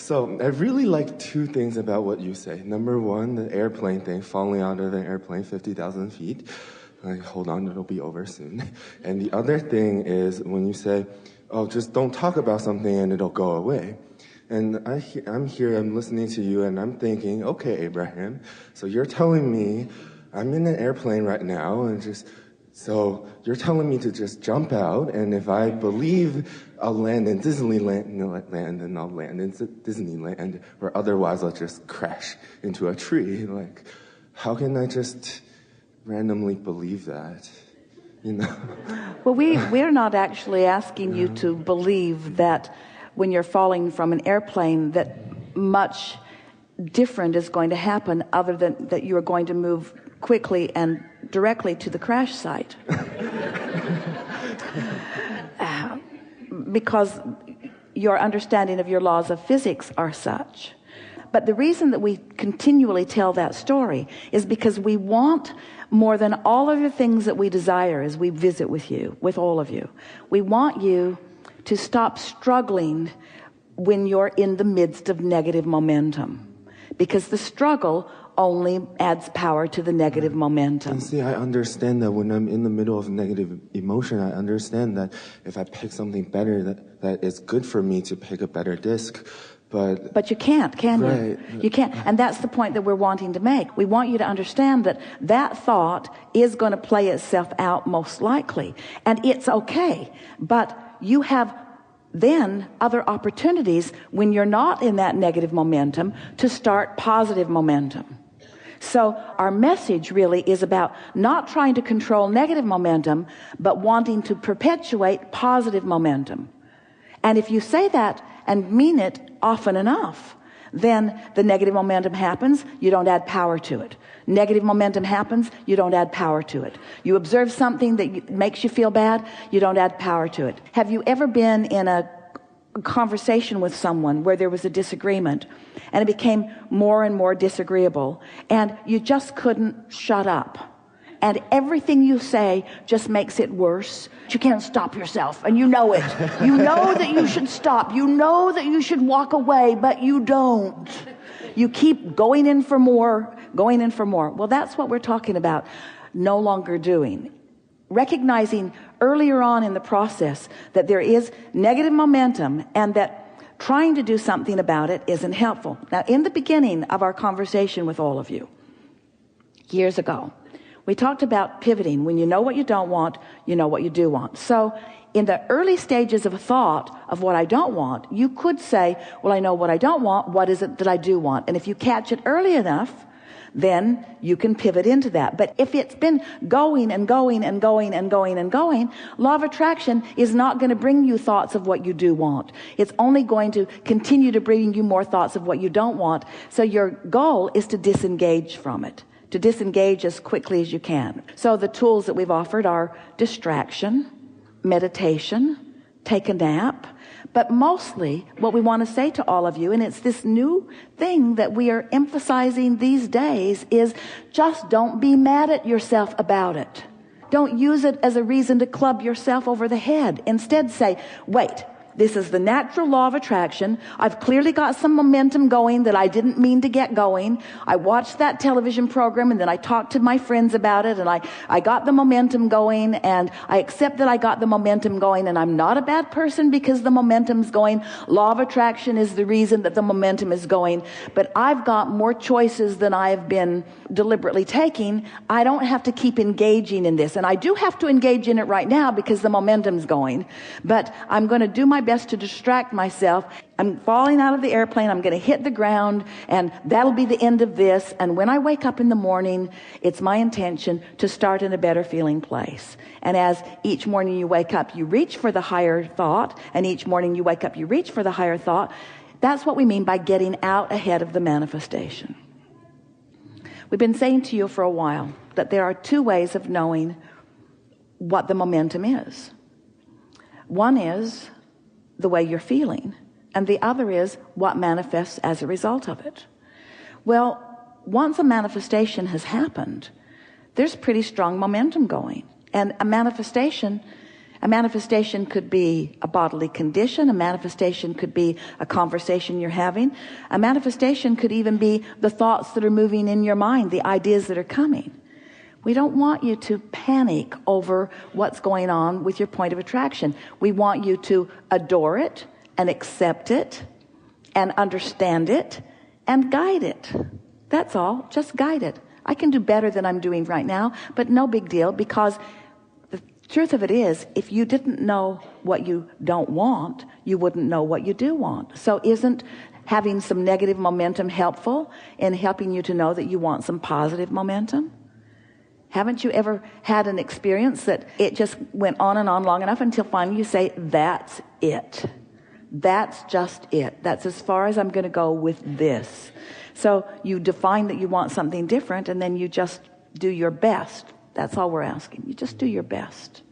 So I really like two things about what you say. Number one, the airplane thing, falling out of an airplane 50,000 feet. Like, hold on, it'll be over soon. And the other thing is when you say, oh, just don't talk about something and it'll go away. And I'm here, I'm listening to you, and I'm thinking, okay, Abraham, so you're telling me I'm in an airplane right now, so you're telling me to just jump out, and if I believe I'll land in Disneyland, then I'll land in Disneyland, or otherwise I'll just crash into a tree. Like, how can I just randomly believe that? You know? Well, we're not actually asking you to believe that when you're falling from an airplane that much different is going to happen other than that you are going to move quickly and directly to the crash site. Because your understanding of your laws of physics are such. But the reason that we continually tell that story is because we want more than all of the things that we desire as we visit with you, with all of you. We want you to stop struggling when you're in the midst of negative momentum, because the struggle only adds power to the negative momentum. And see, I understand that when I'm in the middle of negative emotion, I understand that if I pick something better, that it's good for me to pick a better disc. But you can't, can right. you? You can't. And that's the point that we're wanting to make. We want you to understand that that thought is going to play itself out most likely. And it's okay. But you have then other opportunities when you're not in that negative momentum to start positive momentum. So our message really is about not trying to control negative momentum, but wanting to perpetuate positive momentum. And if you say that and mean it often enough, then the negative momentum happens, you don't add power to it. Negative momentum happens, you don't add power to it. You observe something that makes you feel bad, you don't add power to it. Have you ever been in a conversation with someone where there was a disagreement and it became more and more disagreeable and you just couldn't shut up? And everything you say just makes it worse. You can't stop yourself, and you know it. You know that you should stop. You know that you should walk away, but you don't. You keep going in for more, going in for more. Well, that's what we're talking about no longer doing. Recognizing earlier on in the process that there is negative momentum and that trying to do something about it isn't helpful. Now, in the beginning of our conversation with all of you, years ago, we talked about pivoting. When you know what you don't want, you know what you do want. So in the early stages of a thought of what I don't want, you could say, well, I know what I don't want. What is it that I do want? And if you catch it early enough, then you can pivot into that. But if it's been going and going and going and going and going, law of attraction is not going to bring you thoughts of what you do want. It's only going to continue to bring you more thoughts of what you don't want. So your goal is to disengage from it, to disengage as quickly as you can. So the tools that we've offered are distraction, meditation, take a nap, but mostly what we want to say to all of you, and it's this new thing that we are emphasizing these days, is just don't be mad at yourself about it. Don't use it as a reason to club yourself over the head. Instead say, wait, this is the natural law of attraction. I've clearly got some momentum going that I didn't mean to get going. I watched that television program and then I talked to my friends about it and I got the momentum going, and I accept that I got the momentum going, and I'm not a bad person because the momentum's going. Law of attraction is the reason that the momentum is going, but I've got more choices than I've been deliberately taking. I don't have to keep engaging in this, and I do have to engage in it right now because the momentum's going, but I'm going to do my best to distract myself. I'm falling out of the airplane. I'm going to hit the ground, and that'll be the end of this. And when I wake up in the morning, it's my intention to start in a better feeling place. And as each morning you wake up, you reach for the higher thought, and each morning you wake up, you reach for the higher thought. That's what we mean by getting out ahead of the manifestation. We've been saying to you for a while that there are two ways of knowing what the momentum is. One is the way you're feeling, and the other is what manifests as a result of it. Well, once a manifestation has happened, there's pretty strong momentum going, and a manifestation A manifestation could be a bodily condition. A manifestation could be a conversation you're having. A manifestation could even be the thoughts that are moving in your mind, the ideas that are coming. We don't want you to panic over what's going on with your point of attraction. We want you to adore it and accept it and understand it and guide it. That's all. Just guide it. I can do better than I'm doing right now, but no big deal, because the truth of it is, if you didn't know what you don't want, you wouldn't know what you do want. So isn't having some negative momentum helpful in helping you to know that you want some positive momentum? Haven't you ever had an experience that it just went on and on long enough until finally you say, that's it. That's just it. That's as far as I'm going to go with this. So you define that you want something different, and then you just do your best. That's all we're asking. You just do your best.